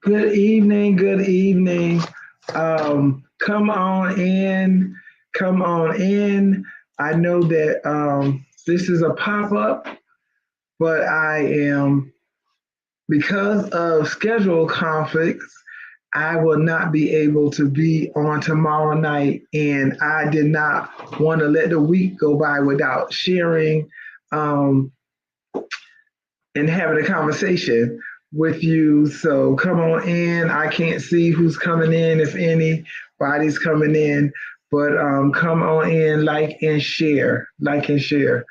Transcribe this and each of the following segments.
Good evening. Good evening. Come on in. Come on in. I know that this is a pop up, but I am, because of schedule conflicts, I will not be able to be on tomorrow night. And I did not want to let the week go by without sharing um, and having a conversation with you. So come on in. I can't see who's coming in, if anybody's coming in, but come on in, like and share, like and share.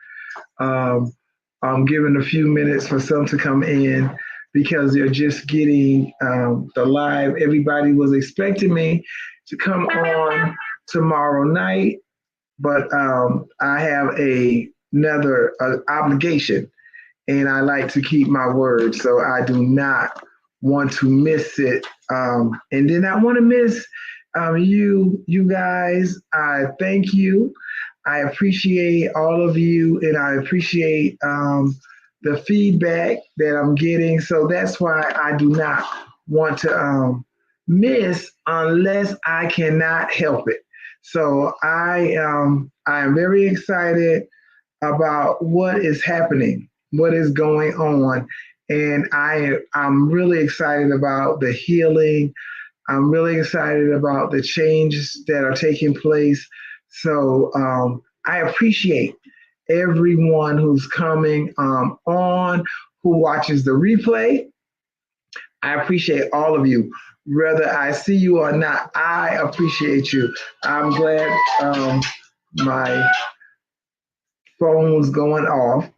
Um, I'm giving a few minutes for some to come in because they're just getting the live. Everybody was expecting me to come on tomorrow night, but I have another obligation, and I like to keep my word, so I do not want to miss it. And then I want to miss you guys. I thank you. I appreciate all of you, and I appreciate the feedback that I'm getting. So that's why I do not want to miss unless I cannot help it. So I am very excited about what is happening, what is going on. And I'm really excited about the healing. I'm really excited about the changes that are taking place. So I appreciate everyone who's coming on, who watches the replay. I appreciate all of you. Whether I see you or not, I appreciate you. I'm glad my phone was going off.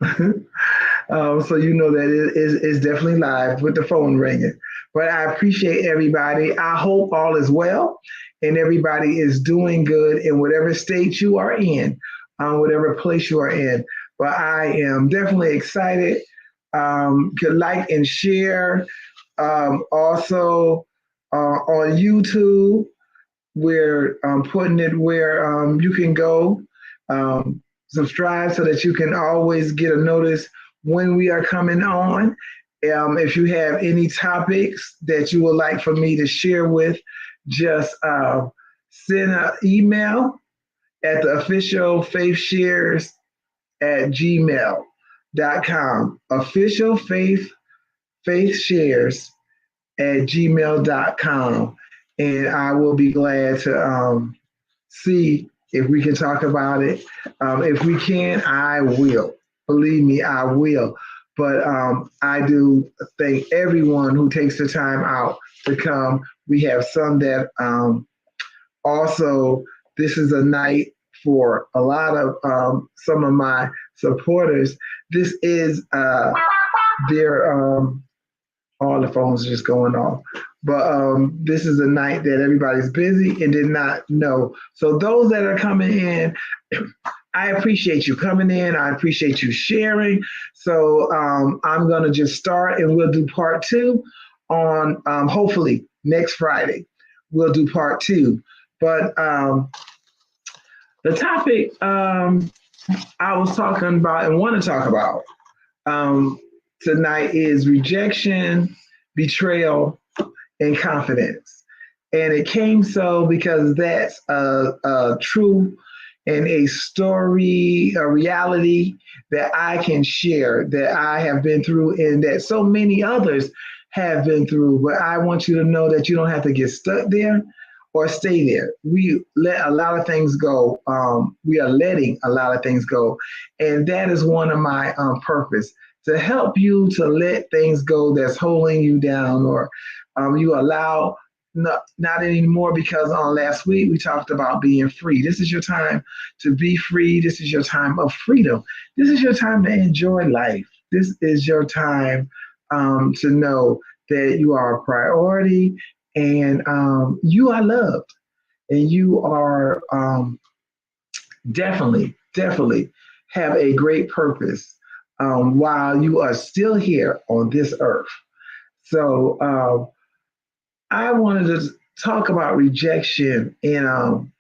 So you know that it's definitely live with the phone ringing. But I appreciate everybody. I hope all is well and everybody is doing good in whatever state you are in, whatever place you are in. But I am definitely excited. Could like and share. Also on YouTube, we're putting it where you can go subscribe so that you can always get a notice when we are coming on. If you have any topics that you would like for me to share with, just send an email at the official Faithshares at gmail.com. Official Faithshares at gmail.com. And I will be glad to see if we can talk about it. If we can, I will. Believe me, I will. But I do thank everyone who takes the time out to come. We have some that also, this is a night for a lot of some of my supporters. This is their all the phones are just going off. But this is a night that everybody's busy and did not know. So those that are coming in, I appreciate you coming in. I appreciate you sharing. So I'm going to just start, and we'll do part two on hopefully next Friday. We'll do part two. But the topic I was talking about and want to talk about um, tonight is rejection, betrayal, and confidence. And it came so because that's a true and a story, a reality that I can share, that I have been through, and that so many others have been through. But I want you to know that you don't have to get stuck there or stay there. We let a lot of things go. We are letting a lot of things go. And that is one of my purpose, to help you to let things go that's holding you down, or you allow not anymore, because on last week we talked about being free. This is your time to be free. This is your time of freedom. This is your time to enjoy life. This is your time to know that you are a priority, and you are loved, and you are definitely have a great purpose while you are still here on this earth. So I wanted to talk about rejection, and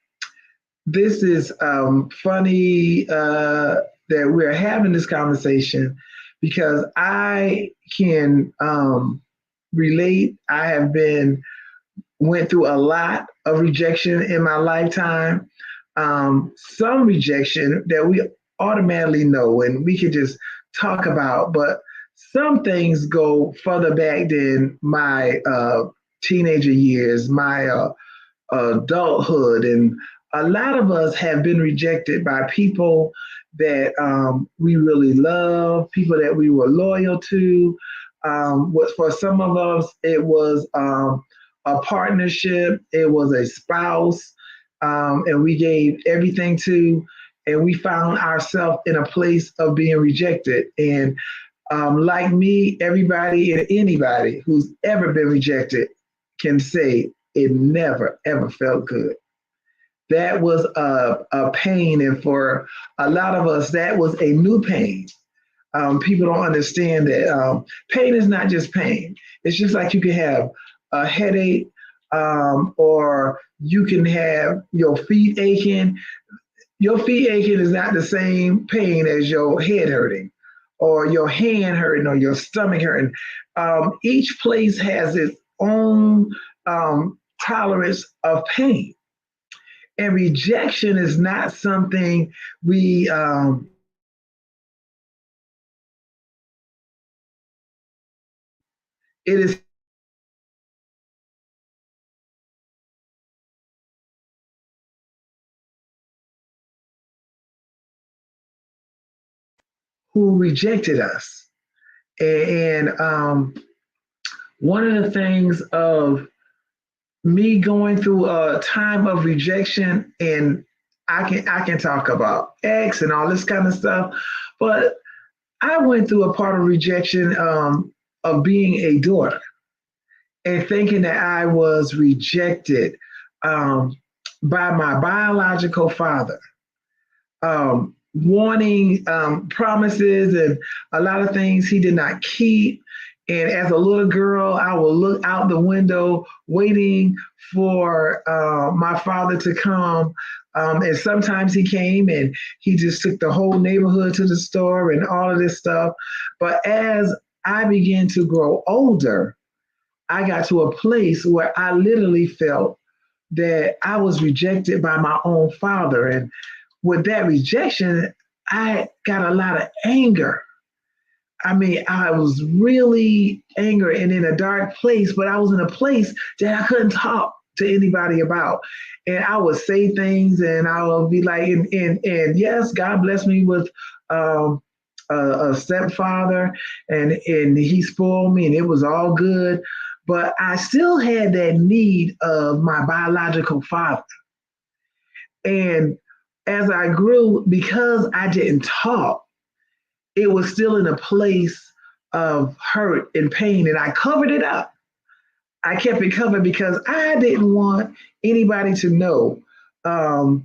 this is funny that we're having this conversation, because I can relate. I have went through a lot of rejection in my lifetime. Some rejection that we automatically know and we can just talk about, but some things go further back than my teenager years, my adulthood. And a lot of us have been rejected by people that we really love, people that we were loyal to. For some of us, it was a partnership, it was a spouse, and we gave everything to, and we found ourselves in a place of being rejected. And like me, everybody and anybody who's ever been rejected can say it never, ever felt good. That was a pain. And for a lot of us, that was a new pain. People don't understand that pain is not just pain. It's just like you can have a headache, or you can have your feet aching. Your feet aching is not the same pain as your head hurting or your hand hurting or your stomach hurting. Each place has its own tolerance of pain. And rejection is not something we it is who rejected us. And one of the things of me going through a time of rejection, and I can talk about ex and all this kind of stuff, but I went through a part of rejection of being a daughter and thinking that I was rejected um, by my biological father, wanting promises and a lot of things he did not keep. And as a little girl, I would look out the window waiting for my father to come. And sometimes he came and he just took the whole neighborhood to the store and all of this stuff. But as I began to grow older, I got to a place where I literally felt that I was rejected by my own father. And with that rejection, I got a lot of anger. I mean, I was really angry and in a dark place, but I was in a place that I couldn't talk to anybody about. And I would say things and I would be like, and yes, God blessed me with a stepfather, and he spoiled me and it was all good. But I still had that need of my biological father. And as I grew, because I didn't talk, it was still in a place of hurt and pain, and I covered it up. I kept it covered because I didn't want anybody to know how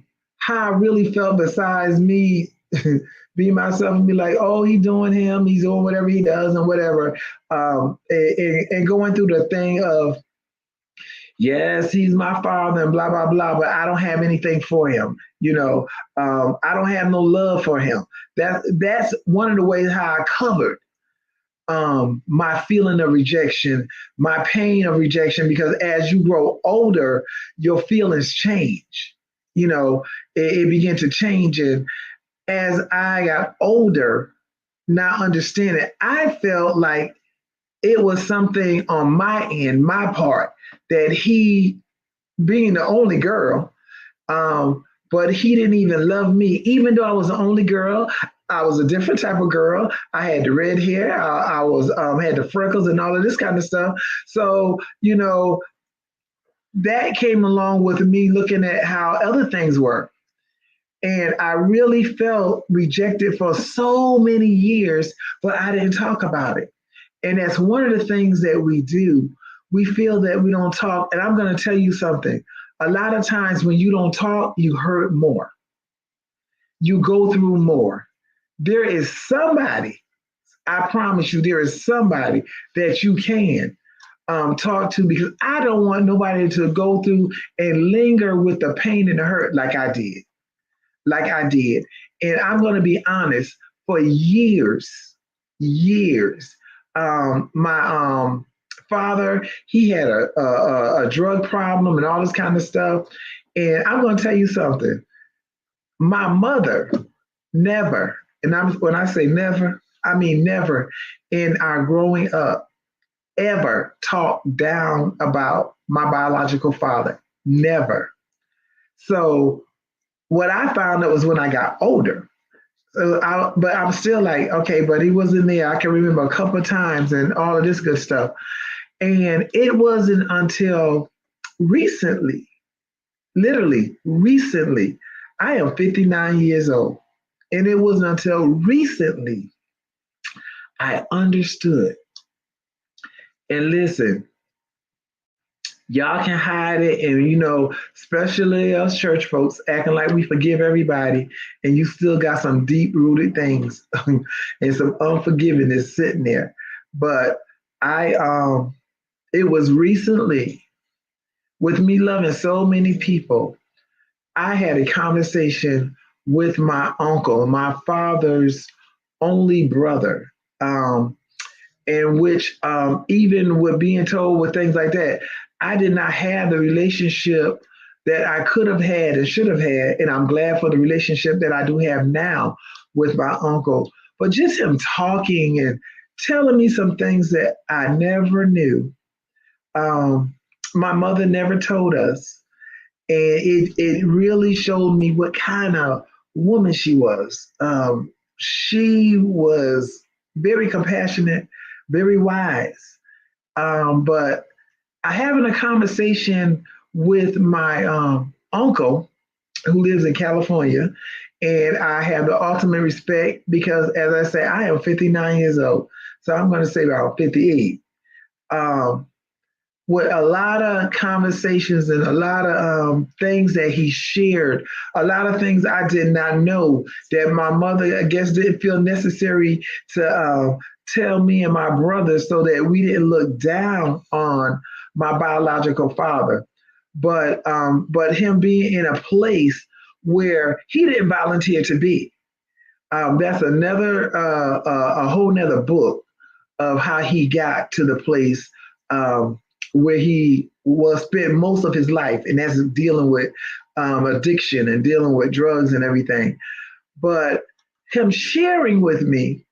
I really felt besides me be myself and be like, oh, he's doing whatever he does and whatever. And going through the thing of, yes, he's my father and blah, blah, blah, but I don't have anything for him. I don't have no love for him. That's one of the ways how I covered my feeling of rejection, my pain of rejection, because as you grow older, your feelings change. It began to change. And as I got older, now understanding, I felt like it was something on my end, my part, that he, being the only girl, but he didn't even love me, even though I was the only girl. I was a different type of girl. I had the red hair. I was had the freckles and all of this kind of stuff. So that came along with me looking at how other things were, and I really felt rejected for so many years, but I didn't talk about it. And that's one of the things that we do. We feel that we don't talk. And I'm going to tell you something. A lot of times when you don't talk, you hurt more. You go through more. There is somebody, I promise you, there is somebody that you can talk to, because I don't want nobody to go through and linger with the pain and the hurt like I did. Like I did. And I'm going to be honest, for years, my father, he had a drug problem and all this kind of stuff. And I'm going to tell you something. My mother never, and when I say never, I mean never in our growing up ever talked down about my biological father. Never. So what I found out was when I got older. But I'm still like, okay, but he wasn't there. I can remember a couple of times and all of this good stuff. And it wasn't until recently, literally recently, I am 59 years old. And it wasn't until recently I understood. And listen, y'all can hide it, and especially us church folks acting like we forgive everybody, and you still got some deep rooted things and some unforgiveness sitting there. But it was recently, with me loving so many people, I had a conversation with my uncle, my father's only brother, in which even with being told with things like that, I did not have the relationship that I could have had and should have had. And I'm glad for the relationship that I do have now with my uncle. But just him talking and telling me some things that I never knew. My mother never told us. And it really showed me what kind of woman she was. She was very compassionate, very wise. But I having a conversation with my uncle who lives in California, and I have the ultimate respect because, as I say, I am 59 years old, so I'm going to say about 58. With a lot of conversations and a lot of things that he shared, a lot of things I did not know that my mother, I guess, didn't feel necessary to tell me and my brother so that we didn't look down on my biological father. But him being in a place where he didn't volunteer to be. That's another, a whole nother book of how he got to the place where he was spent most of his life, and that's dealing with addiction and dealing with drugs and everything. But him sharing with me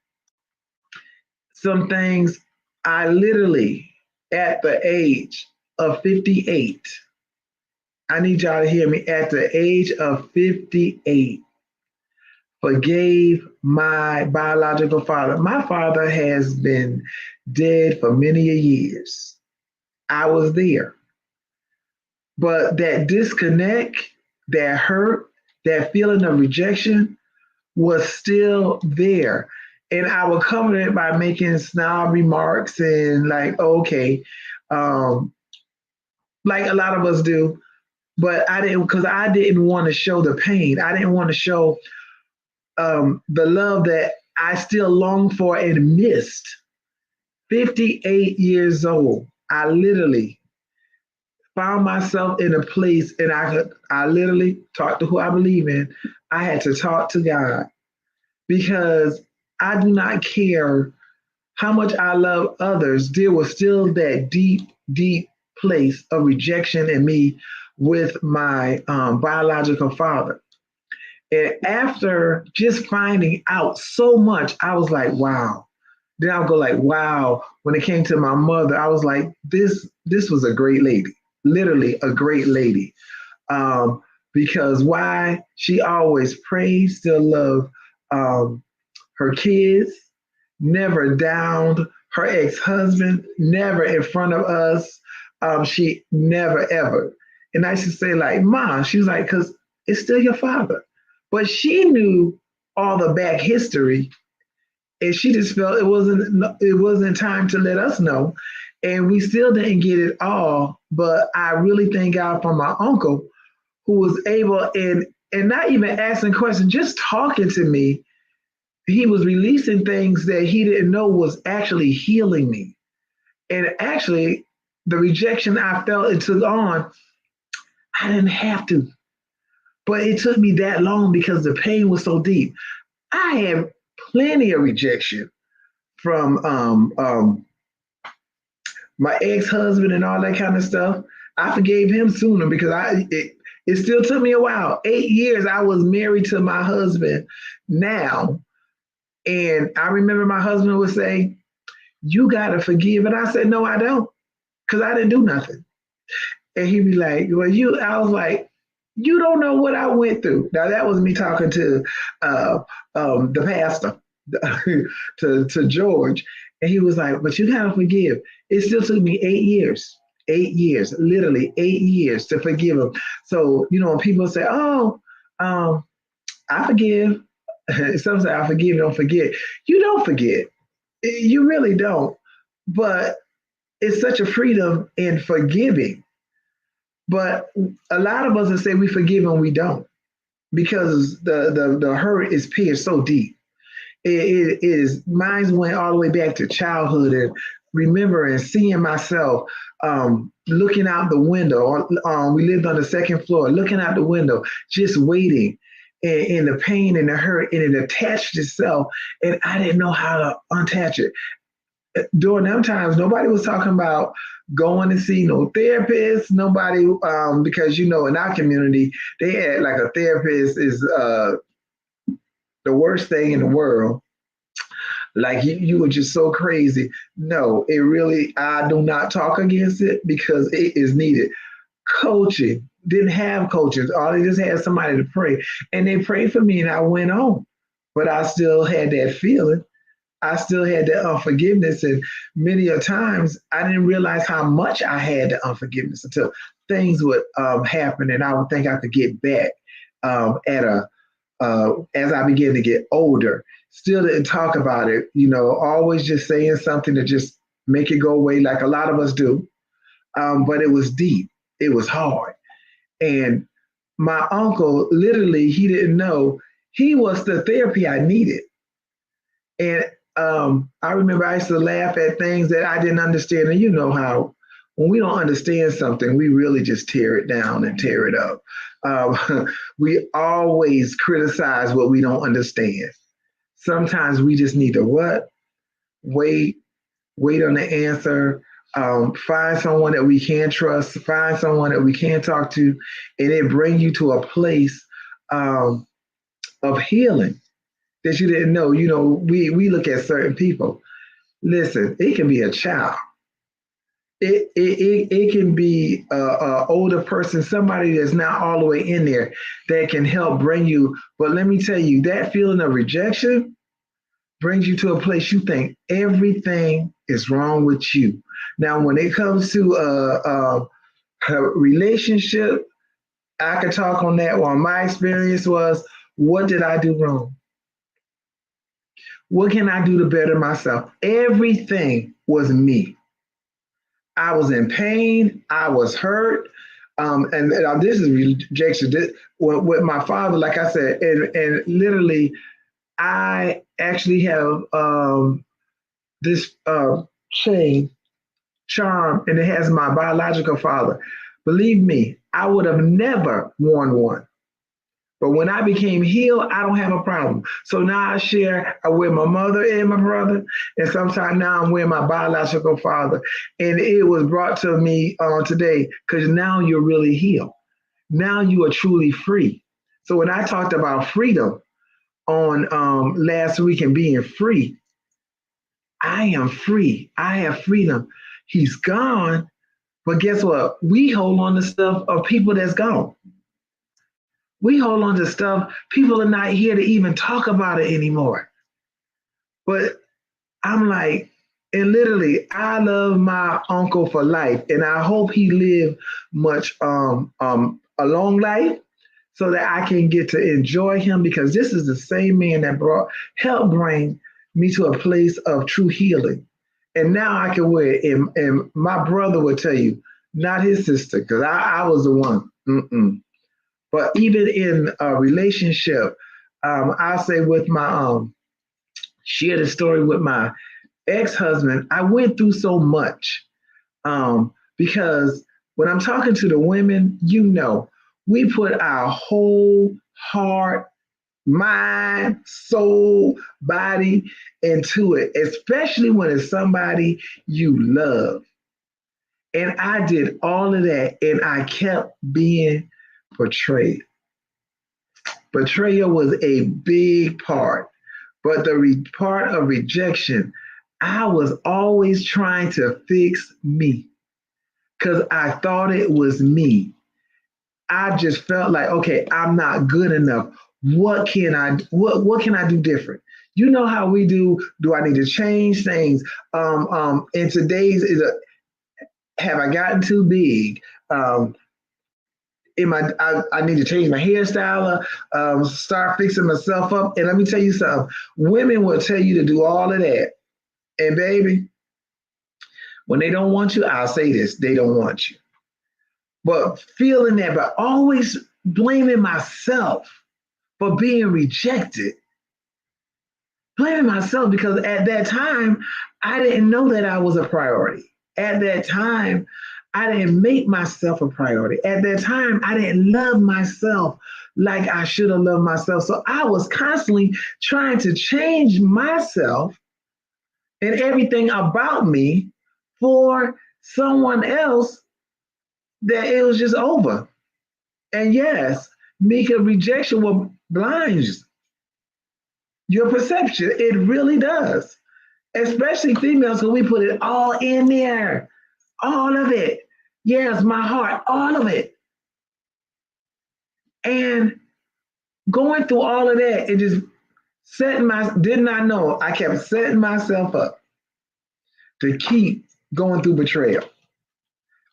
some things, I literally, at the age of 58, I need y'all to hear me, at the age of 58, forgave my biological father. My father has been dead for many years. I was there. But that disconnect, that hurt, that feeling of rejection was still there. And I would cover it by making snob remarks and like, okay, like a lot of us do. But I didn't, because I didn't want to show the pain. I didn't want to show the love that I still long for and missed. 58 years old, I literally found myself in a place, and I literally talked to who I believe in. I had to talk to God because I do not care how much I love others. There was still that deep, deep place of rejection in me with my biological father. And after just finding out so much, I was like, wow. Then I'll go like, wow. When it came to my mother, I was like, this was a great lady, literally a great lady. Because why? She always prayed, still loved her kids, never downed her ex-husband, never in front of us. She never ever. And I used to say like, Ma, she was like, because it's still your father. But she knew all the back history, and she just felt it wasn't time to let us know. And we still didn't get it all. But I really thank God for my uncle who was able, and not even asking questions, just talking to me. He was releasing things that he didn't know was actually healing me. And actually, the rejection I felt and took on, I didn't have to. But it took me that long because the pain was so deep. I had plenty of rejection from my ex-husband and all that kind of stuff. I forgave him sooner because it still took me a while. 8 years I was married to my husband now. And I remember my husband would say, you gotta forgive. And I said, no, I don't, because I didn't do nothing. And he'd be like, well, I was like, you don't know what I went through. Now that was me talking to uh, the pastor, to George. And he was like, but you gotta forgive. It still took me 8 years. 8 years, literally 8 years to forgive him. So, when people say, oh, I forgive. Some say I forgive, don't forget. You don't forget. You really don't. But it's such a freedom in forgiving. But a lot of us will say we forgive and we don't, because the hurt is pierced so deep. It is, mine went all the way back to childhood, and remembering seeing myself looking out the window. We lived on the second floor, looking out the window, just waiting. And the pain and the hurt, and it attached itself, and I didn't know how to unattach it. During them times, nobody was talking about going to see no therapist. Nobody, because in our community, they had like a therapist is the worst thing in the world. Like you were just so crazy. No, it really, I do not talk against it because it is needed. Coaching, didn't have coaches. All they just had somebody to pray. And they prayed for me and I went on. But I still had that feeling. I still had that unforgiveness. And many a times I didn't realize how much I had the unforgiveness until things would happen and I would think I could get back as I began to get older. Still didn't talk about it, always just saying something to just make it go away like a lot of us do. But it was deep. It was hard. And my uncle, literally, he didn't know he was the therapy I needed. And I remember I used to laugh at things that I didn't understand. And you know how when we don't understand something, we really just tear it down and tear it up. We always criticize what we don't understand. Sometimes we just need to what? Wait, wait on the answer. Find someone that we can trust, find someone that we can talk to, and it bring you to a place of healing that you didn't know. We look at certain people. Listen, it can be a child. It can be a older person, somebody that's not all the way in there that can help bring you. But let me tell you, that feeling of rejection brings you to a place you think everything is wrong with you. Now, when it comes to a relationship, I could talk on that one. My experience was, what did I do wrong? What can I do to better myself? Everything was me. I was in pain. I was hurt. And this is rejection. With my father, like I said, and literally, I actually have this chain charm, and it has my biological father. Believe me, I would have never worn one. But when I became healed, I don't have a problem. So now I wear my mother and my brother, and sometimes now I'm wearing my biological father. And it was brought to me today because now you're really healed. Now you are truly free. So when I talked about freedom on last week and being free, I am free. I have freedom. He's gone, but guess what? We hold on to stuff of people that's gone. We hold on to stuff. People are not here to even talk about it anymore. But I'm like, and literally, I love my uncle for life, and I hope he lived a long life so that I can get to enjoy him, because this is the same man that helped bring me to a place of true healing. And now I can wear it. And my brother would tell you, not his sister, because I was the one. Mm-mm. But even in a relationship, I'll say with my, share the story with my ex-husband, I went through so much because when I'm talking to the women, we put our whole heart, mind, soul, body into it, especially when it's somebody you love. And I did all of that, and I kept being betrayed. Betrayal was a big part, but the part of rejection, I was always trying to fix me because I thought it was me. I just felt like, okay, I'm not good enough. What can I do different? You know how we do. Do I need to change things? In today's is a, have I gotten too big? I need to change my hairstyle, start fixing myself up. And let me tell you something, women will tell you to do all of that. And baby, when they don't want you, I'll say this, they don't want you. But feeling that, but always blaming myself for being rejected. Blaming myself because at that time, I didn't know that I was a priority. At that time, I didn't make myself a priority. At that time, I didn't love myself like I should have loved myself. So I was constantly trying to change myself and everything about me for someone else that it was just over. And yes, Mika, rejection will blind your perception. It really does. Especially females, because we put it all in there. All of it. Yes, my heart, all of it. And going through all of that, it just did not know. I kept setting myself up to keep going through betrayal.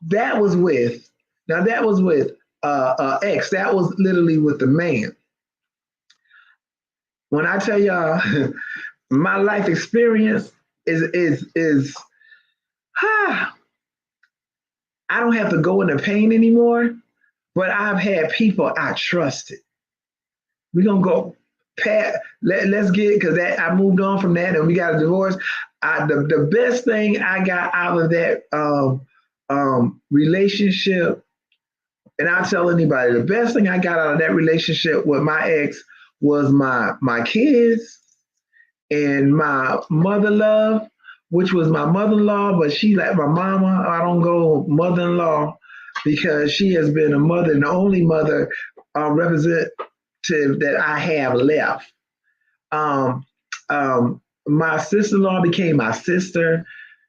That was with X. That was literally with the man. When I tell y'all, my life experience is I don't have to go into pain anymore, but I've had people I trusted. We're gonna go past. Let's get because that I moved on from that and we got a divorce. The best thing I got out of that relationship, and I'll tell anybody, the best thing I got out of that relationship with my ex was my kids and my mother love, which was my mother-in-law, but she like my mama. I don't go mother-in-law because she has been a mother and the only mother representative that I have left. My sister-in-law became my sister.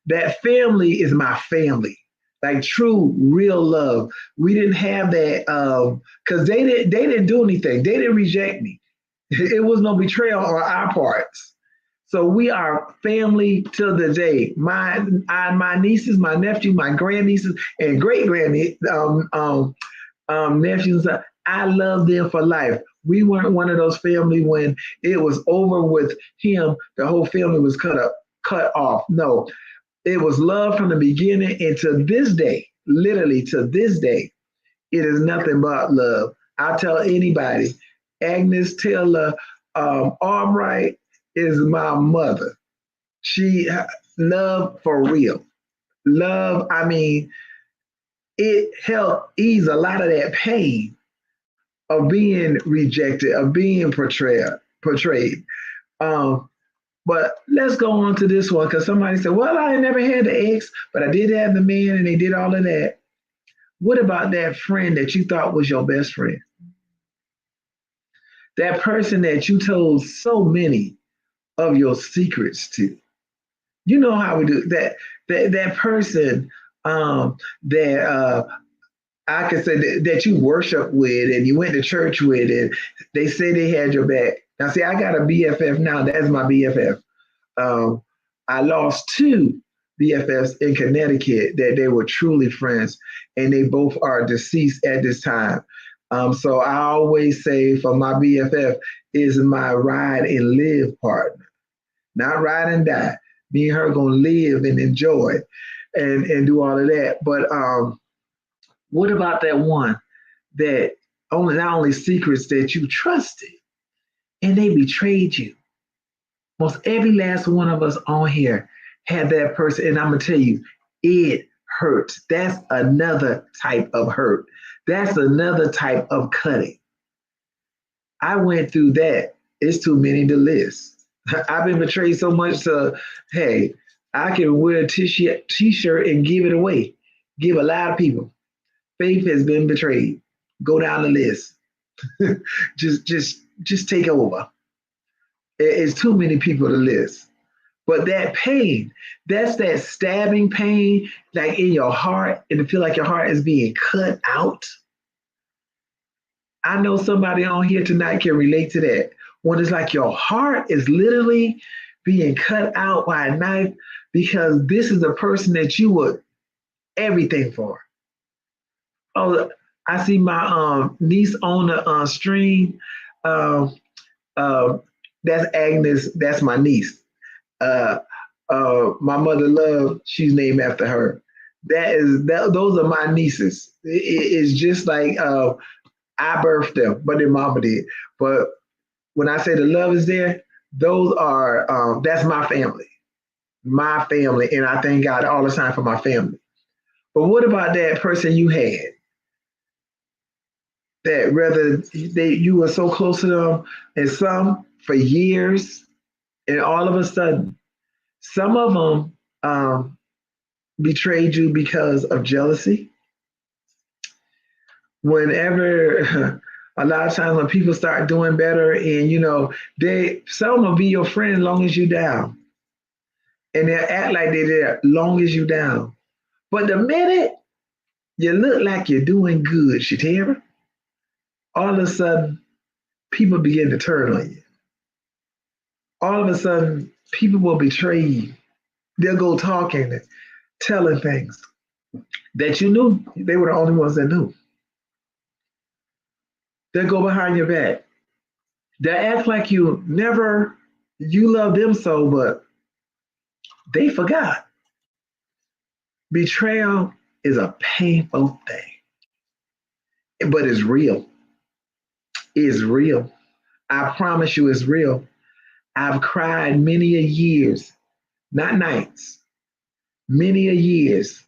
That family is my family, like true, real love. We didn't have that because they didn't do anything. They didn't reject me. It was no betrayal on our parts. So we are family till the day. My nieces, my nephew, my grandnieces, and great grandnieces, nephews. I love them for life. We weren't one of those family when it was over with him. The whole family was cut off. No, it was love from the beginning, and to this day, literally to this day, it is nothing but love. I tell anybody, Agnes Taylor Albright is my mother. She love for real. Love, I mean, it helped ease a lot of that pain of being rejected, of being portrayed. But let's go on to this one because somebody said, well, I never had the ex, but I did have the man and they did all of that. What about that friend that you thought was your best friend? That person that you told so many of your secrets to. You know how we do that. That person that I could say that you worship with and you went to church with, and they say they had your back. Now, see, I got a BFF now. That's my BFF. I lost two BFFs in Connecticut that they were truly friends, and they both are deceased at this time. So I always say for my BFF is my ride and live partner, not ride and die. Me and her gonna live and enjoy and do all of that. But what about that one that not only secrets that you trusted and they betrayed you? Most every last one of us on here had that person, and I'm gonna tell you, it hurts. That's another type of hurt. That's another type of cutting. I went through that. It's too many to list. I've been betrayed so much, so hey, I can wear a t-shirt and give it away. Give a lot of people. Faith has been betrayed. Go down the list. just take over. It's too many people to list. But that pain, that's that stabbing pain, like in your heart, and to feel like your heart is being cut out. I know somebody on here tonight can relate to that. When it's like your heart is literally being cut out by a knife because this is the person that you would everything for. Oh, I see my niece on the stream. Um, that's Agnes. That's my niece. Uh, my mother love. She's named after her. That is that. Those are my nieces. It's just like I birthed them, but their mama did. But when I say the love is there, those are that's my family, and I thank God all the time for my family. But what about that person you had that rather you were so close to them, and some for years, and all of a sudden, some of them betrayed you because of jealousy. Whenever a lot of times when people start doing better, and some will be your friend as long as you down, and they'll act like they're there long as you down. But the minute you look like you're doing good, Shatera, all of a sudden people begin to turn on you. All of a sudden people will betray you. They'll go talking and telling things that you knew they were the only ones that knew. They'll go behind your back. They'll act like you love them so, but they forgot. Betrayal is a painful thing, but it's real. It's real. I promise you it's real. I've cried many a years, not nights, many a years,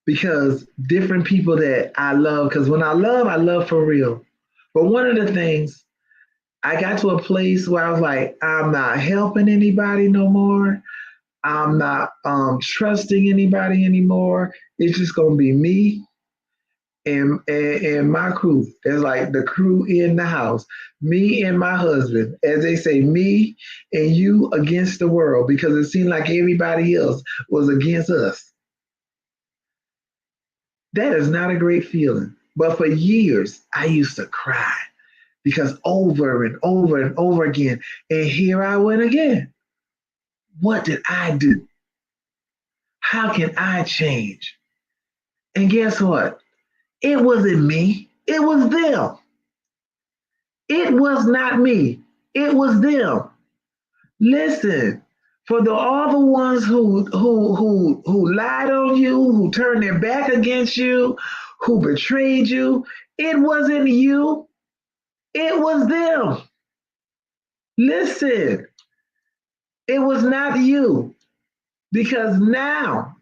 because different people that I love, because when I love for real. But one of the things, I got to a place where I was like, I'm not helping anybody no more. I'm not trusting anybody anymore. It's just gonna be me and my crew. It's like the crew in the house, me and my husband. As they say, me and you against the world, because it seemed like everybody else was against us. That is not a great feeling. But for years, I used to cry because over and over and over again, and here I went again. What did I do? How can I change? And guess what? It wasn't me. It was them. It was not me. It was them. Listen, for all the ones who lied on you, who turned their back against you, who betrayed you, it wasn't you. It was them. Listen, it was not you. Because now,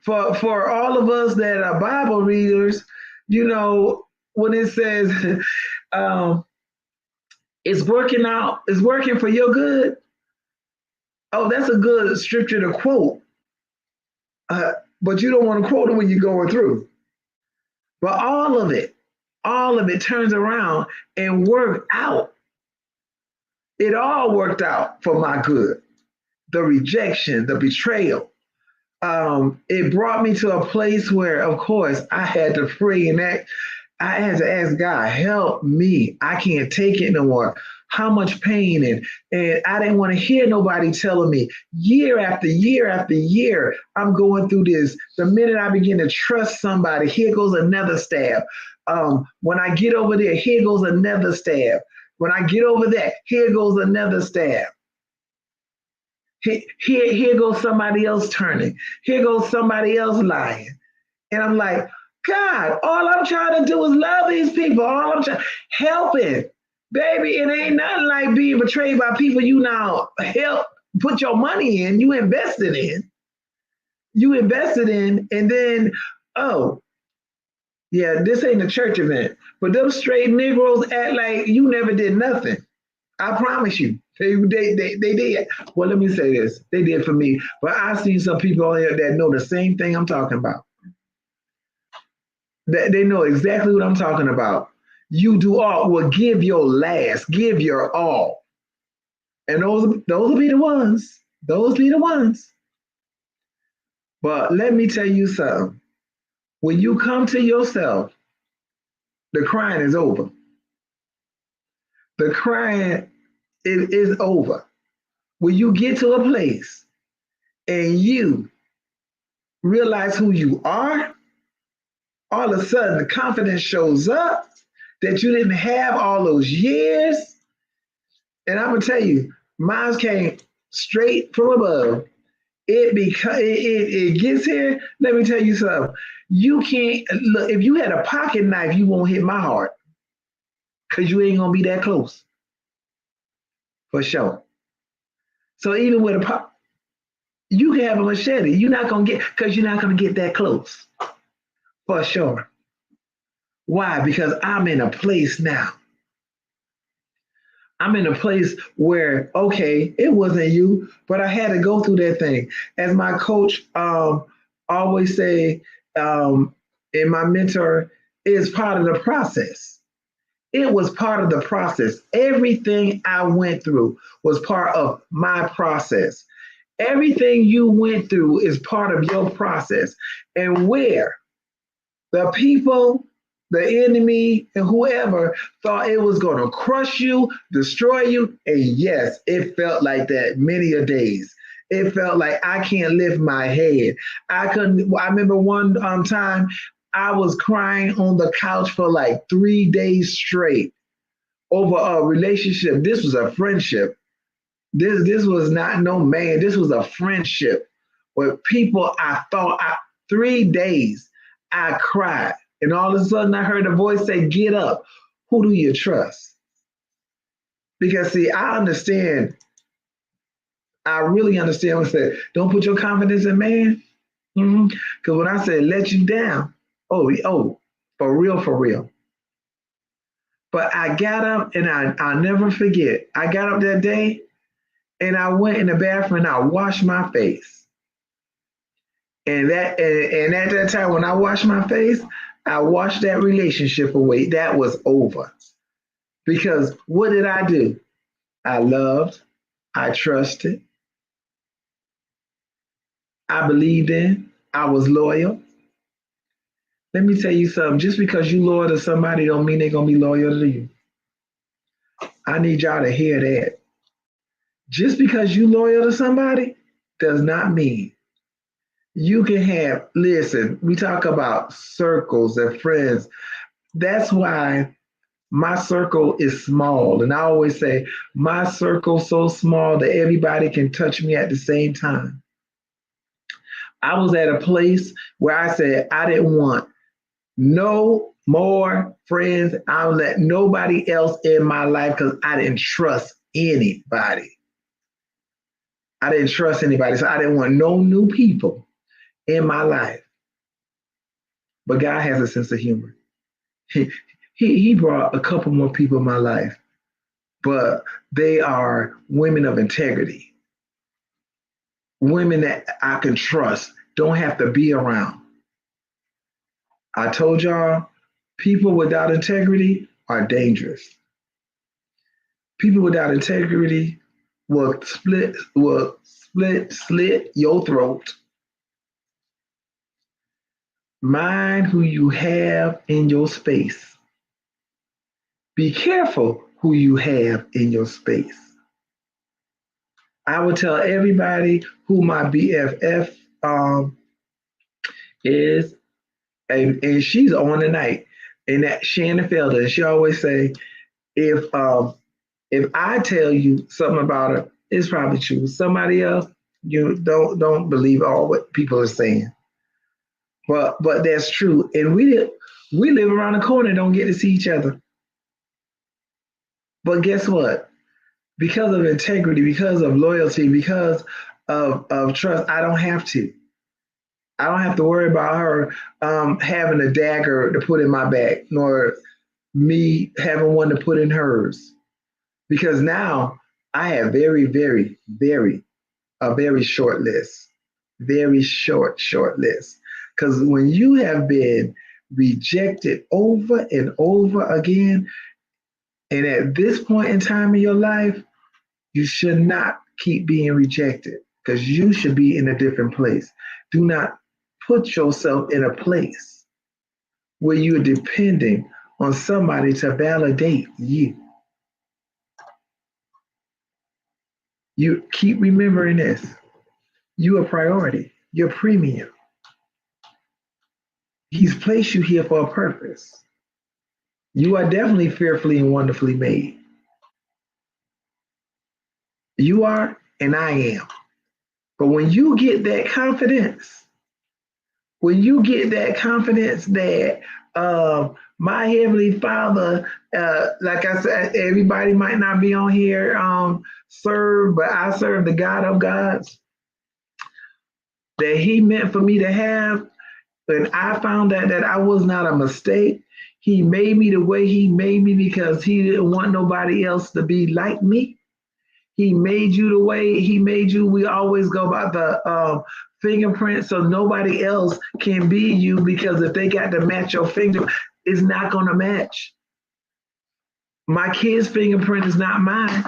for all of us that are Bible readers, when it says it's working out, it's working for your good. Oh, that's a good scripture to quote. But you don't want to quote it when you're going through. But all of it turns around and worked out. It all worked out for my good. The rejection, the betrayal. It brought me to a place where, of course, I had to pray and act. I had to ask God, help me. I can't take it no more. How much pain, and I didn't want to hear nobody telling me year after year after year, I'm going through this. The minute I begin to trust somebody, here goes another stab. When I get over there, here goes another stab. When I get over that, here goes another stab. Here goes somebody else turning. Here goes somebody else lying. And I'm like, God, all I'm trying to do is love these people. All I'm trying, helping. Baby, it ain't nothing like being betrayed by people you now help put your money in, you invested in. And then, oh, yeah, this ain't a church event. But those straight Negroes act like you never did nothing. I promise you. They did. Well, let me say this. They did for me. But I've seen some people on here that know the same thing I'm talking about. They know exactly what I'm talking about. You do all, well, give your last, give your all. And those will be the ones. Those be the ones. But let me tell you something. When you come to yourself, the crying is over. The crying is over. When you get to a place and you realize who you are, all of a sudden the confidence shows up that you didn't have all those years. And I'm gonna tell you, mine came straight from above. It gets here. Let me tell you something. You can't look if you had a pocket knife, you won't hit my heart because you ain't gonna be that close for sure. So even with a pop, you can have a machete. You're not gonna get because you're not gonna get that close for sure. Why? Because I'm in a place now. I'm in a place where, okay, it wasn't you, but I had to go through that thing. As my coach always say, and my mentor, is part of the process. It was part of the process. Everything I went through was part of my process. Everything you went through is part of your process. And where the people, the enemy, and whoever thought it was going to crush you, destroy you. And yes, it felt like that many a days. It felt like I can't lift my head. I couldn't. I remember one time I was crying on the couch for like 3 days straight over a relationship. This was a friendship. This was not no man. This was a friendship with people I thought 3 days I cried. And all of a sudden I heard a voice say, get up. Who do you trust? Because see, I understand. I really understand when I said, don't put your confidence in man. Because when I said let you down, oh, for real, for real. But I got up and I'll never forget. I got up that day and I went in the bathroom and I washed my face. And at that time when I washed my face, I washed that relationship away. That was over. Because what did I do? I loved, I trusted, I believed in, I was loyal. Let me tell you something. Just because you loyal to somebody don't mean they're gonna be loyal to you. I need y'all to hear that. Just because you loyal to somebody does not mean you can have, listen, we talk about circles and friends. That's why my circle is small. And I always say, my circle's so small that everybody can touch me at the same time. I was at a place where I said, I didn't want no more friends. I don't let nobody else in my life because I didn't trust anybody. I didn't trust anybody. So I didn't want no new people in my life. But God has a sense of humor. He brought a couple more people in my life, but they are women of integrity, women that I can trust, don't have to be around. I told y'all, people without integrity are dangerous. People without integrity slit your throat. Mind who you have in your space. Be careful who you have in your space. I would tell everybody who my BFF is, and she's on tonight, and that Shannon Felder, and she always say, if I tell you something about her, it's probably true. Somebody else, you don't believe all what people are saying. But that's true. And we live around the corner, don't get to see each other. But guess what? Because of integrity, because of loyalty, because of trust, I don't have to. I don't have to worry about her having a dagger to put in my back, nor me having one to put in hers. Because now I have very, very, a very short list. Very short list. Because when you have been rejected over and over again. And at this point in time in your life, you should not keep being rejected because you should be in a different place. Do not put yourself in a place where you're depending on somebody to validate you. You keep remembering this. You're a priority. You're premium. He's placed you here for a purpose. You are definitely fearfully and wonderfully made. You are, and I am. But when you get that confidence, that my Heavenly Father, like I said, everybody might not be on here serve, but I serve the God of gods that He meant for me to have. And I found out that I was not a mistake. He made me the way He made me because He didn't want nobody else to be like me. He made you the way He made you. We always go by the fingerprint, so nobody else can be you, because if they got to match your finger, it's not going to match. My kid's fingerprint is not mine.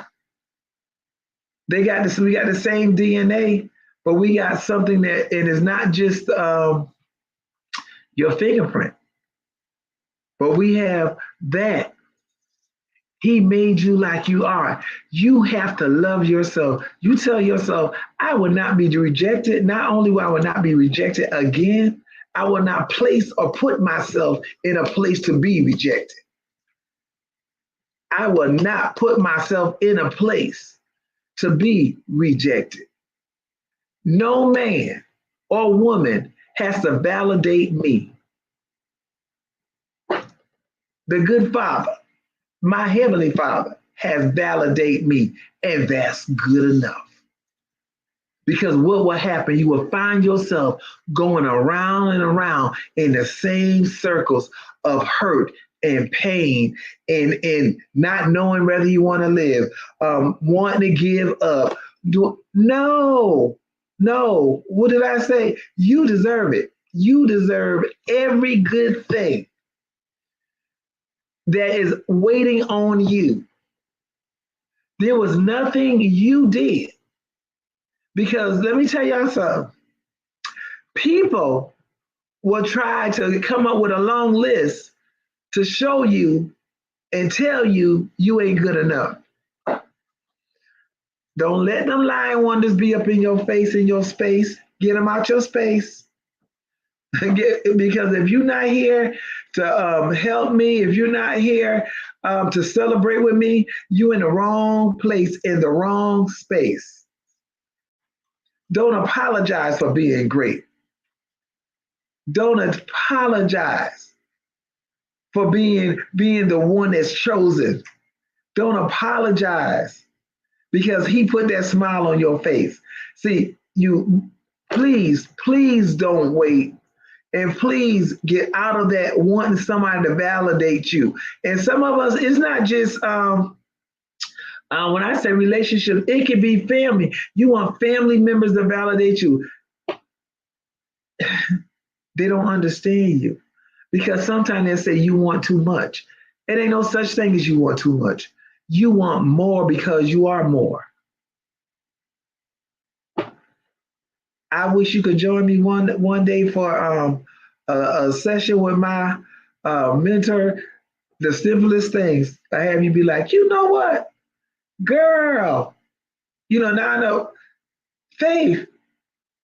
We got the same DNA, but we got something that it is not just your fingerprint, but we have that. He made you like you are. You have to love yourself. You tell yourself, I will not be rejected. Not only will I not be rejected again, I will not place or put myself in a place to be rejected. I will not put myself in a place to be rejected. No man or woman has to validate me. The good Father, my Heavenly Father, has validated me, and that's good enough. Because what will happen, you will find yourself going around and around in the same circles of hurt and pain and not knowing whether you want to live, wanting to give up. No. What did I say? You deserve it. You deserve every good thing that is waiting on you. There was nothing you did. Because let me tell y'all something. People will try to come up with a long list to show you and tell you you ain't good enough. Don't let them lying wonders be up in your face, in your space. Get them out your space. Because if you're not here to help me, if you're not here to celebrate with me, you're in the wrong place, in the wrong space. Don't apologize for being great. Don't apologize for being the one that's chosen. Don't apologize because He put that smile on your face. See, you please don't wait. And please get out of that wanting somebody to validate you. And some of us, it's not just when I say relationship, it could be family. You want family members to validate you. They don't understand you because sometimes they say you want too much. It ain't no such thing as you want too much. You want more because you are more. I wish you could join me one day for a session with my mentor. The simplest things, I have you be like, you know what, girl, now I know, Faith,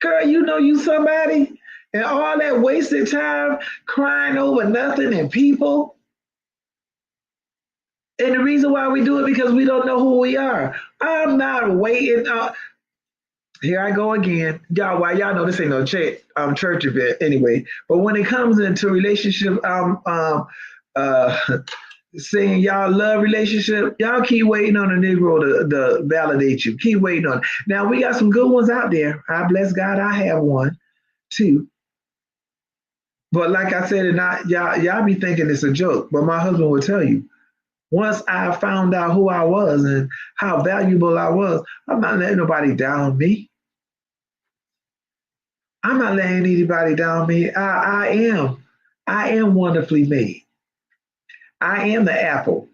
girl, you somebody, and all that wasted time crying over nothing and people. And the reason why we do it because we don't know who we are. I'm not waiting. Here I go again. Y'all know this ain't no church event anyway. But when it comes into relationship, saying y'all love relationship, y'all keep waiting on a Negro to validate you. Keep waiting on it. Now, we got some good ones out there. I bless God, I have one, too. But like I said, and y'all be thinking it's a joke, but my husband will tell you, once I found out who I was and how valuable I was, I'm not letting nobody down me. I'm not letting anybody down me. I am I am wonderfully made. I am the apple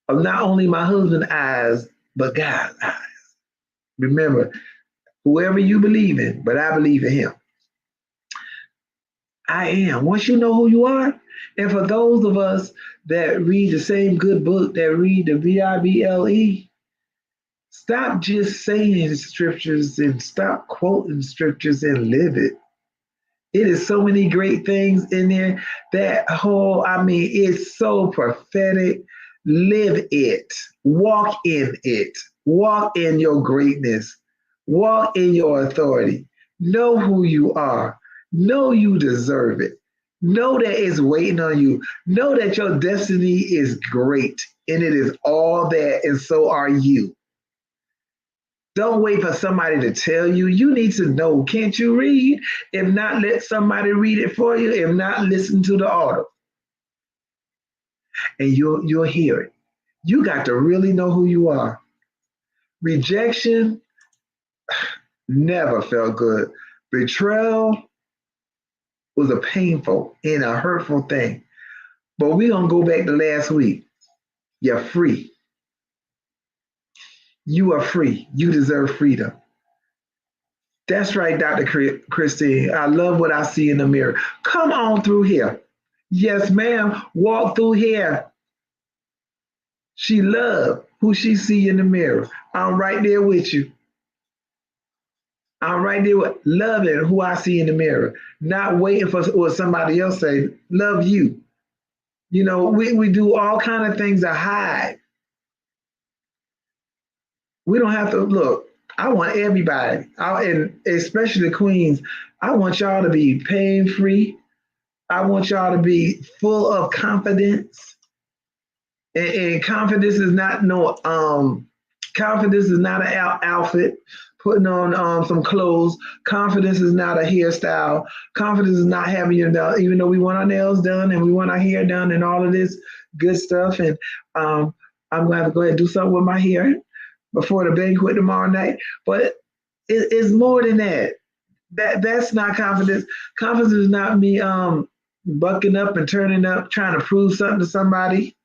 of not only my husband's eyes, but God's eyes. Remember, whoever you believe in, but I believe in him. I am. Once you know who you are, and for those of us that read the same good book, that read the Bible, stop just saying scriptures and stop quoting scriptures and live it. It is so many great things in there. That whole, I mean, it's so prophetic. Live it. Walk in it. Walk in your greatness. Walk in your authority. Know who you are. Know you deserve it. Know that it's waiting on you. Know that your destiny is great and it is all that, and so are you. Don't wait for somebody to tell you. You need to know. Can't you read? If not, let somebody read it for you. If not, listen to the audio, and you'll hear it. You got to really know who you are. Rejection never felt good. Betrayal was a painful and a hurtful thing. But we're gonna go back to last week. You're free. You are free. You deserve freedom. That's right, Dr. Christine. I love what I see in the mirror. Come on through here. Yes, ma'am. Walk through here. She loved who she see in the mirror. I'm right there with you. I'm right there with loving who I see in the mirror. Not waiting for what somebody else say. Love you. You know, we do all kind of things to hide. We don't have to look. I want everybody, and especially the queens, I want y'all to be pain free. I want y'all to be full of confidence. And confidence is not no confidence is not an outfit, putting on some clothes. Confidence is not a hairstyle. Confidence is not having your nails, even though we want our nails done and we want our hair done and all of this good stuff. And I'm gonna have to go ahead and do something with my hair before the banquet tomorrow night. But it's more than that. That's not confidence. Confidence is not me bucking up and turning up, trying to prove something to somebody.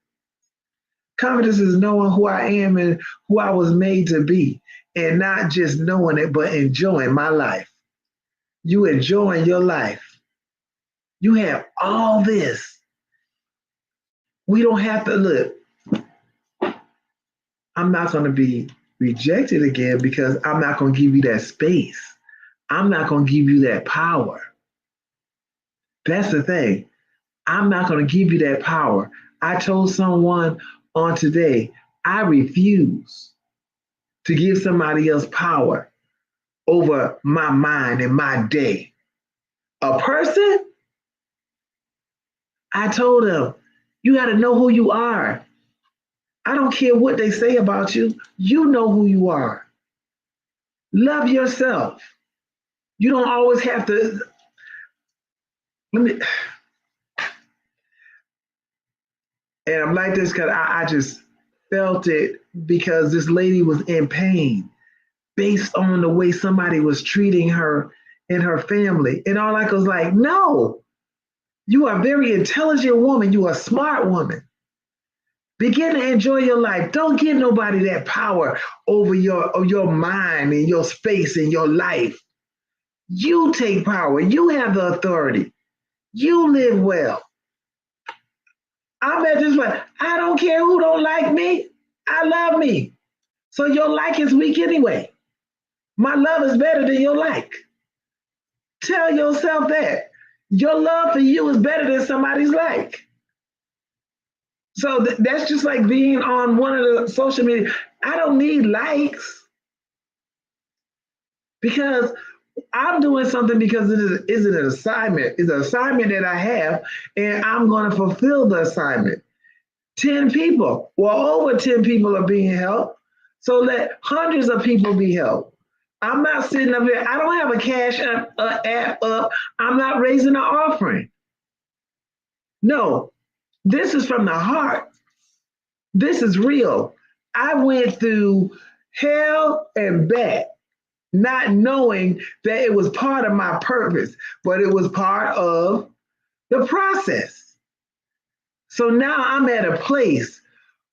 Confidence is knowing who I am and who I was made to be, and not just knowing it, but enjoying my life. You enjoying your life. You have all this. We don't have to look. I'm not going to be rejected again because I'm not going to give you that space. I'm not going to give you that power. That's the thing. I'm not going to give you that power. I told someone on today, I refuse to give somebody else power over my mind and my day. A person, I told them, you got to know who you are. I don't care what they say about you. You know who you are. Love yourself. You don't always have to. And I'm like this because I just felt it because this lady was in pain based on the way somebody was treating her and her family. And all I was like, no, you are a very intelligent woman. You are a smart woman. Begin to enjoy your life. Don't give nobody that power over your mind and your space and your life. You take power. You have the authority. You live well. I'm at this point. I don't care who don't like me. I love me. So your like is weak anyway. My love is better than your like. Tell yourself that. Your love for you is better than somebody's like. So that's just like being on one of the social media. I don't need likes because I'm doing something because it is an assignment. It's an assignment that I have, and I'm going to fulfill the assignment. 10 people, well, over 10 people are being helped. So let hundreds of people be helped. I'm not sitting up there. I don't have a cash app up. I'm not raising an offering. No, this is from the heart. This is real. I went through hell and back, not knowing that it was part of my purpose, but it was part of the process. So now I'm at a place,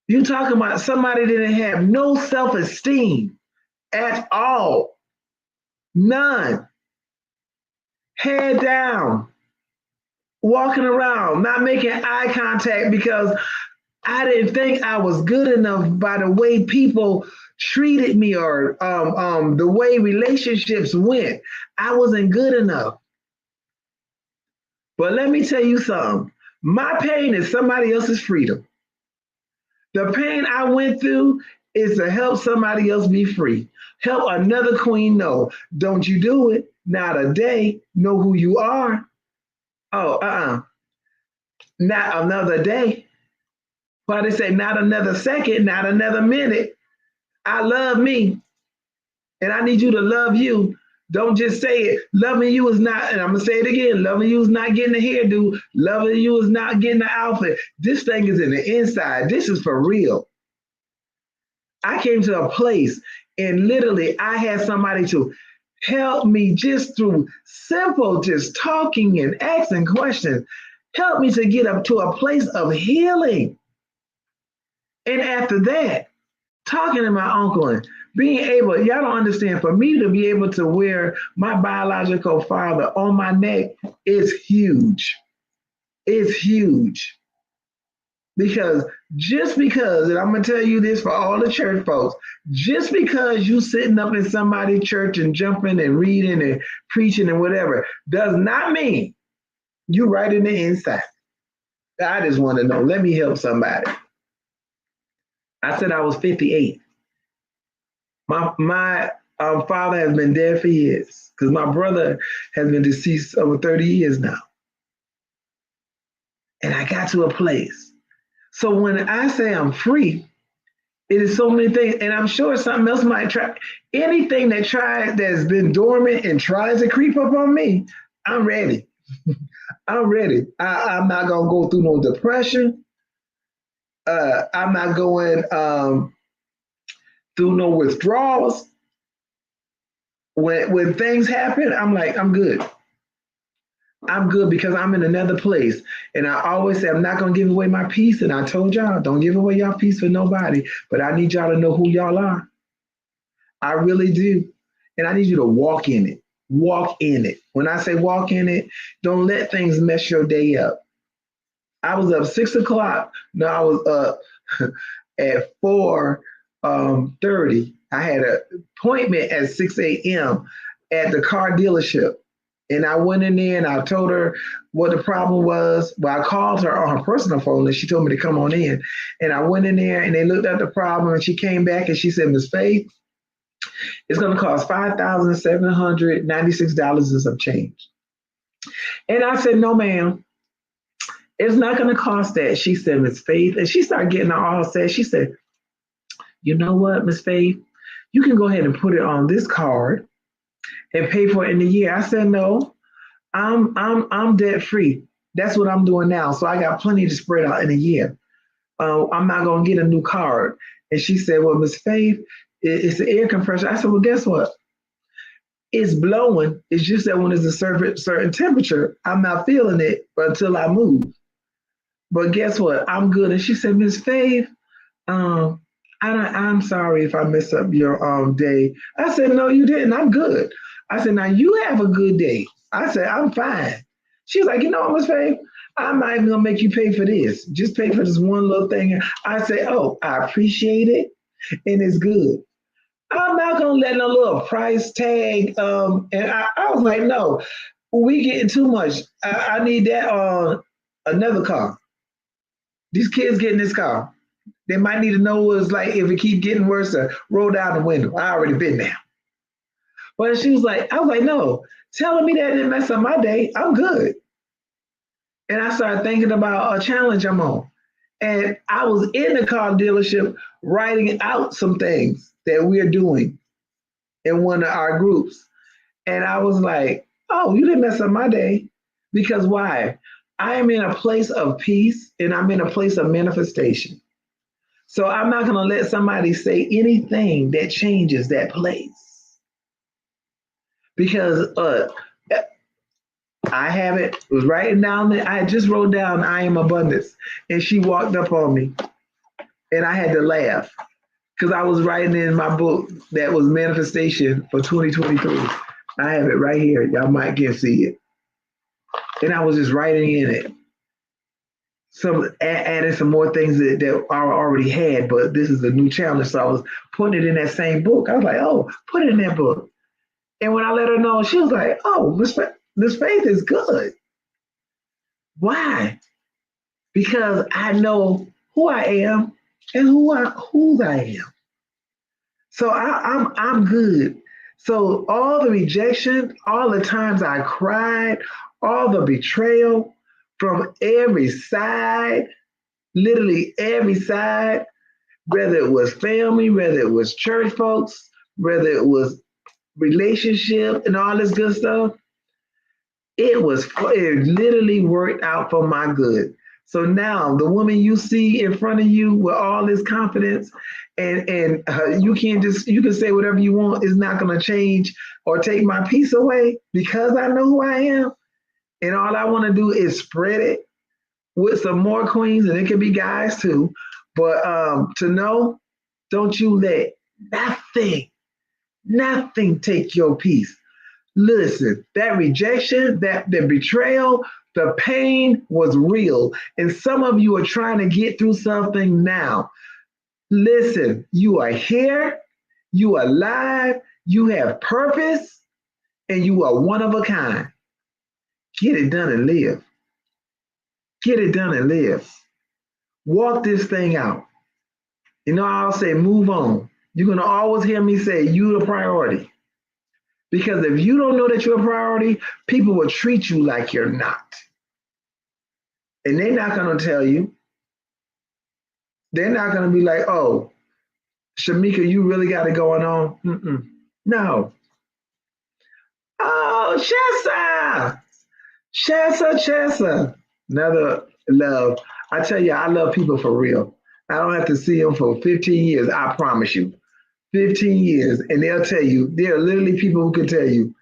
you talking about somebody that didn't have no self-esteem at all, none, head down, walking around, not making eye contact because I didn't think I was good enough by the way people treated me or the way relationships went. I wasn't good enough. But let me tell you something. My pain is somebody else's freedom. The pain I went through is to help somebody else be free. Help another queen know. Don't you do it. Not a day. Know who you are. Oh, not another day. Why they say not another second, not another minute. I love me, and I need you to love you. Don't just say it. Loving you is not, and I'm gonna say it again, loving you is not getting a hairdo. Loving you is not getting the outfit. This thing is in the inside. This is for real. I came to a place and literally I had somebody to help me just through simple, just talking and asking questions, help me to get up to a place of healing. And after that, talking to my uncle and being able, y'all don't understand, for me to be able to wear my biological father on my neck is huge. It's huge. Because just because, and I'm gonna tell you this for all the church folks, just because you sitting up in somebody's church and jumping and reading and preaching and whatever, does not mean you right in the inside. I just want to know. Let me help somebody. I said I was 58. My father has been dead for years because my brother has been deceased over 30 years now. And I got to a place. So when I say I'm free, it is so many things, and I'm sure something else might try. Anything that's been dormant and tries to creep up on me, I'm ready. I'm ready. I'm not gonna go through no depression. I'm not going through no withdrawals. When things happen, I'm like, I'm good. I'm good because I'm in another place. And I always say, I'm not going to give away my peace. And I told y'all, don't give away your peace for nobody. But I need y'all to know who y'all are. I really do. And I need you to walk in it. Walk in it. When I say walk in it, don't let things mess your day up. I was up 6 o'clock. No, I was up at 4:30. I had an appointment at 6 a.m. at the car dealership. And I went in there and I told her what the problem was. Well, I called her on her personal phone and she told me to come on in. And I went in there and they looked at the problem and she came back and she said, Ms. Faith, it's going to cost $5,796 and some change. And I said, no, ma'am, it's not going to cost that. She said, Ms. Faith, and she started getting all set. She said, you know what, Ms. Faith, you can go ahead and put it on this card and pay for it in a year. I said, no, I'm debt free. That's what I'm doing now. So I got plenty to spread out in a year. I'm not going to get a new card. And she said, well, Ms. Faith, it's the air compressor. I said, well, guess what? It's blowing. It's just that when it's a certain temperature, I'm not feeling it until I move. But guess what? I'm good. And she said, Ms. Faith, I'm sorry if I messed up your day. I said, no, you didn't. I'm good. I said, now you have a good day. I said, I'm fine. She's like, you know what, Ms. Faith? I'm not even gonna make you pay for this. Just pay for this one little thing. I said, oh, I appreciate it, and it's good. I'm not gonna let no little price tag. And I was like, no, we getting too much. I need that on another car. These kids getting this car. They might need to know what it's like if it keep getting worse. Roll down the window. I already been there. But she was like, I was like, no, telling me that didn't mess up my day. I'm good. And I started thinking about a challenge I'm on. And I was in the car dealership writing out some things that we're doing in one of our groups. And I was like, oh, you didn't mess up my day. Because why? I am in a place of peace and I'm in a place of manifestation. So I'm not going to let somebody say anything that changes that place. Because I have it. Was writing down that I just wrote down I am abundance. And she walked up on me and I had to laugh because I was writing in my book that was manifestation for 2023. I have it right here. Y'all might can see it. And I was just writing in it. Adding some more things that I already had, but this is a new challenge. So I was putting it in that same book. I was like, oh, put it in that book. And when I let her know, she was like, oh, this Faith is good. Why? Because I know who I am and whose I am. So I'm good. So all the rejection, all the times I cried, all the betrayal from every side, literally every side, whether it was family, whether it was church folks, whether it was relationship and all this good stuff, it literally worked out for my good. So now the woman you see in front of you with all this confidence, and you can say whatever you want, it's not going to change or take my peace away because I know who I am. And all I want to do is spread it with some more queens, and it could be guys too. But to know, don't you let nothing take your peace. Listen, that rejection, the betrayal, the pain was real. And some of you are trying to get through something now. Listen, you are here, you are alive, you have purpose, and you are one of a kind. Get it done and live. Get it done and live. Walk this thing out. You know, I'll say move on. You're going to always hear me say you the priority. Because if you don't know that you're a priority, people will treat you like you're not. And they're not going to tell you. They're not going to be like, oh, Shamika, you really got it going on? Mm-mm. No. Oh, Chessa. Another love. I tell you, I love people for real. I don't have to see them for 15 years, I promise you. 15 years, and they'll tell you, there are literally people who can tell you,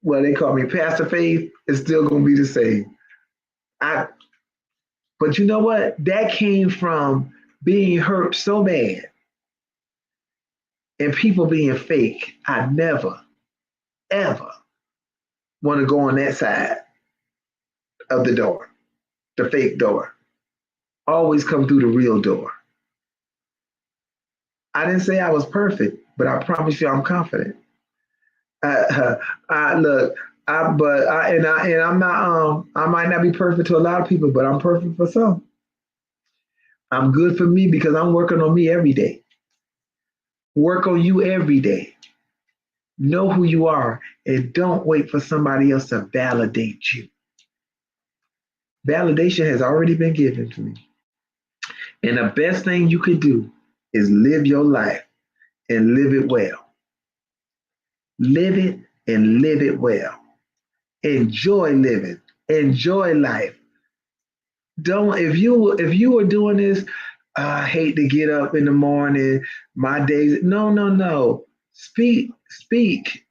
well, they call me Pastor Faith, it's still going to be the same. But you know what? That came from being hurt so bad and people being fake. I never, ever want to go on that side of the door, the fake door. Always come through the real door. I didn't say I was perfect, but I promise you I'm confident. I'm not. I might not be perfect to a lot of people, but I'm perfect for some. I'm good for me because I'm working on me every day. Work on you every day. Know who you are and don't wait for somebody else to validate you. Validation has already been given to me. And the best thing you could do is live your life and live it well. Live it and live it well. Enjoy living. Enjoy life. Don't if you were doing this, I hate to get up in the morning. My days. No. Speak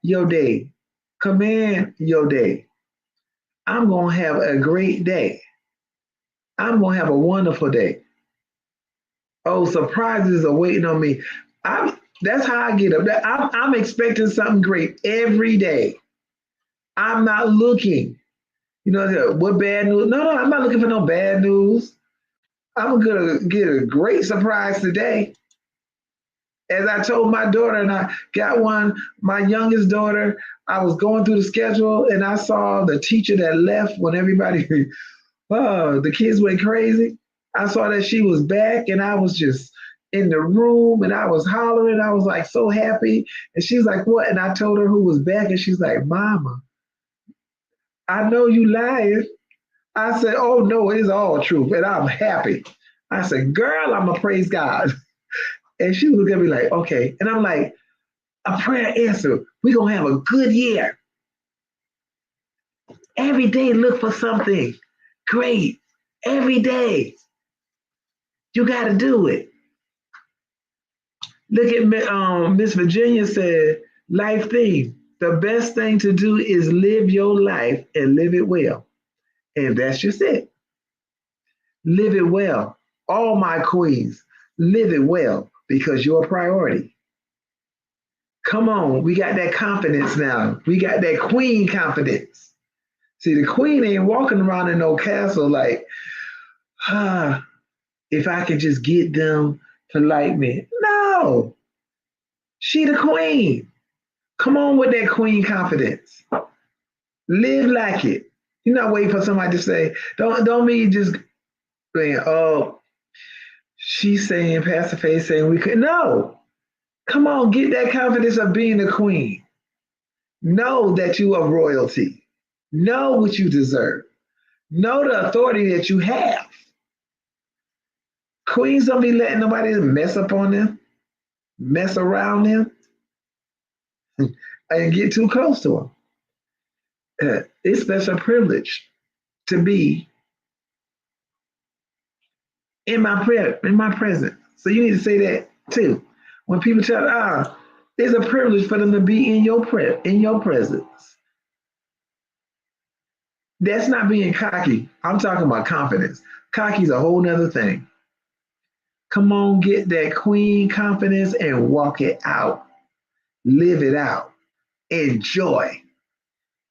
your day. Command your day. I'm gonna have a great day. I'm gonna have a wonderful day. Oh, surprises are waiting on me. That's how I get up. I'm expecting something great every day. I'm not looking. You know what bad news? No, I'm not looking for no bad news. I'm gonna get a great surprise today. As I told my daughter, and I got one, my youngest daughter, I was going through the schedule and I saw the teacher that left when everybody, the kids went crazy. I saw that she was back and I was just in the room and I was hollering. I was like so happy. And she's like, what? And I told her who was back and she's like, Mama, I know you lying. I said, oh no, it is all truth and I'm happy. I said, girl, I'm gonna praise God. And she looked at me like, okay. And I'm like, a prayer answer. We're gonna have a good year. Every day look for something great. Every day. You gotta do it. Look at Miss Virginia said, life theme. The best thing to do is live your life and live it well. And that's just it. Live it well. All my queens, live it well because you're a priority. Come on, we got that confidence now. We got that queen confidence. See, the queen ain't walking around in no castle like, if I could just get them to like me. No, she the queen. Come on with that queen confidence. Live like it. You're not waiting for somebody to say, don't mean just saying, oh, she's saying, Pastor Faith saying we could. No. Come on, get that confidence of being a queen. Know that you are royalty. Know what you deserve. Know the authority that you have. Queens don't be letting nobody mess up on them, mess around them, and get too close to them. It's such a privilege to be in my presence. So you need to say that too. When people tell, it's a privilege for them to be in your presence. That's not being cocky. I'm talking about confidence. Cocky's a whole nother thing. Come on, get that queen confidence and walk it out. Live it out. Enjoy.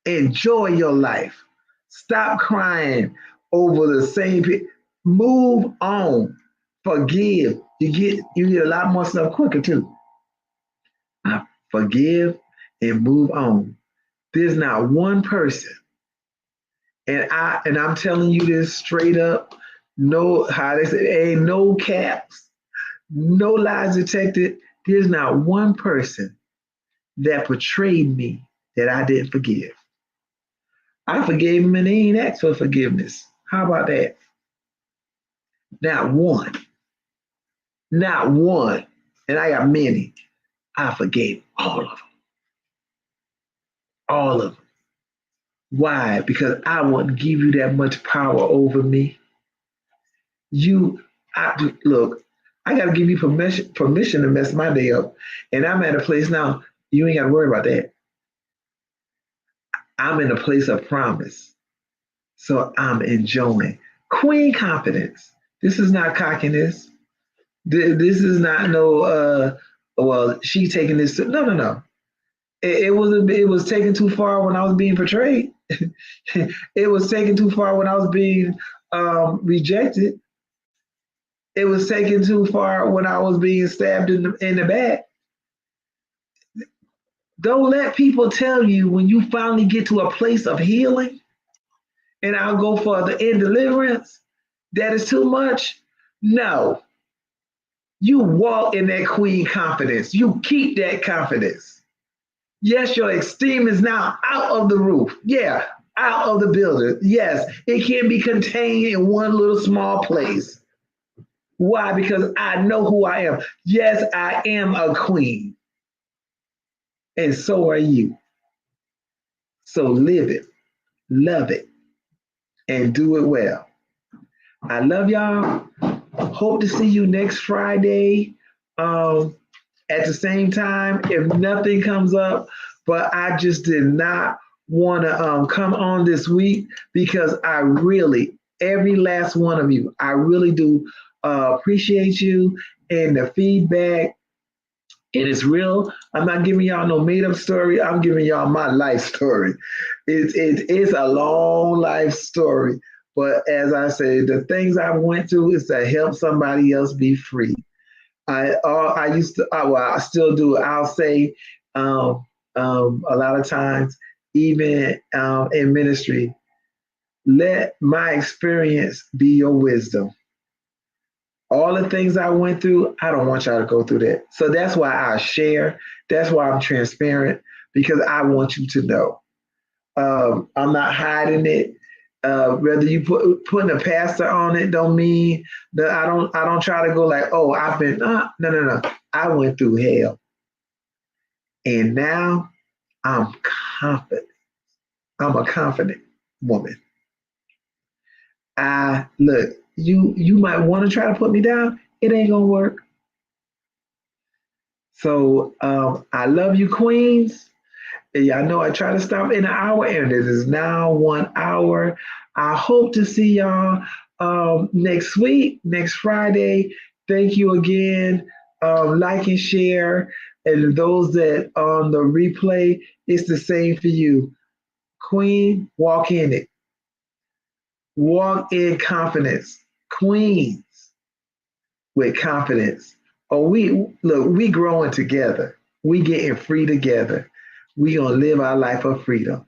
Enjoy your life. Stop crying over the same people. Move on. Forgive. You get a lot more stuff quicker too. Forgive and move on. There's not one person, and I'm telling you this straight up. No, how they say, ain't no caps, no lies detected. There's not one person that betrayed me that I didn't forgive. I forgave him and he ain't asked for forgiveness. How about that? Not one. Not one. And I got many. I forgave all of them. All of them. Why? Because I wouldn't give you that much power over me. Look, I got to give you permission to mess my day up. And I'm at a place now, you ain't got to worry about that. I'm in a place of promise. So I'm enjoying. Queen confidence. This is not cockiness. This is not no, she taking this. No. It was taken too far when I was being portrayed. It was taken too far when I was being rejected. It was taken too far when I was being stabbed in the back. Don't let people tell you when you finally get to a place of healing, and I'll go further in deliverance, that is too much. No. You walk in that queen confidence. You keep that confidence. Yes, your esteem is now out of the roof. Yeah, out of the building. Yes, it can't be contained in one little small place. Why? Because I know who I am. Yes, I am a queen. And so are you. So live it, love it, and do it well. I love y'all. Hope to see you next Friday at the same time. If nothing comes up, but I just did not want to come on this week because I really, every last one of you, I really do appreciate you and the feedback. It is real. I'm not giving y'all no made up story. I'm giving y'all my life story. It's a long life story. But as I say, the things I went through is to help somebody else be free. I still do. I'll say a lot of times, even in ministry, let my experience be your wisdom. All the things I went through, I don't want y'all to go through that. So that's why I share. That's why I'm transparent, because I want you to know. I'm not hiding it. Whether you putting a pastor on it don't mean that I don't try to go like, oh, I've been no. I went through hell. And now I'm confident. I'm a confident woman. Look, you might want to try to put me down. It ain't gonna work. So I love you, queens. And y'all know I try to stop in an hour, and it is now 1 hour. I hope to see y'all next week, next Friday. Thank you again. Like and share. And those that on the replay, it's the same for you. Queen, walk in it. Walk in confidence. Queens with confidence. Oh, we growing together. We getting free together. We gonna live our life of freedom.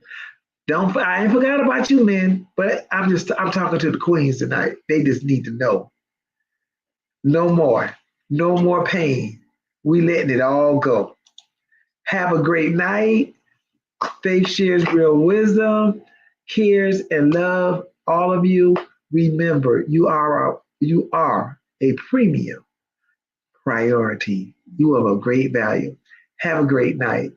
Don't I ain't forgot about you, men, but I'm talking to the queens tonight. They just need to know. No more. No more pain. We letting it all go. Have a great night. Faith shares real wisdom, cares, and love. All of you, remember you are a premium priority. You are of great value. Have a great night.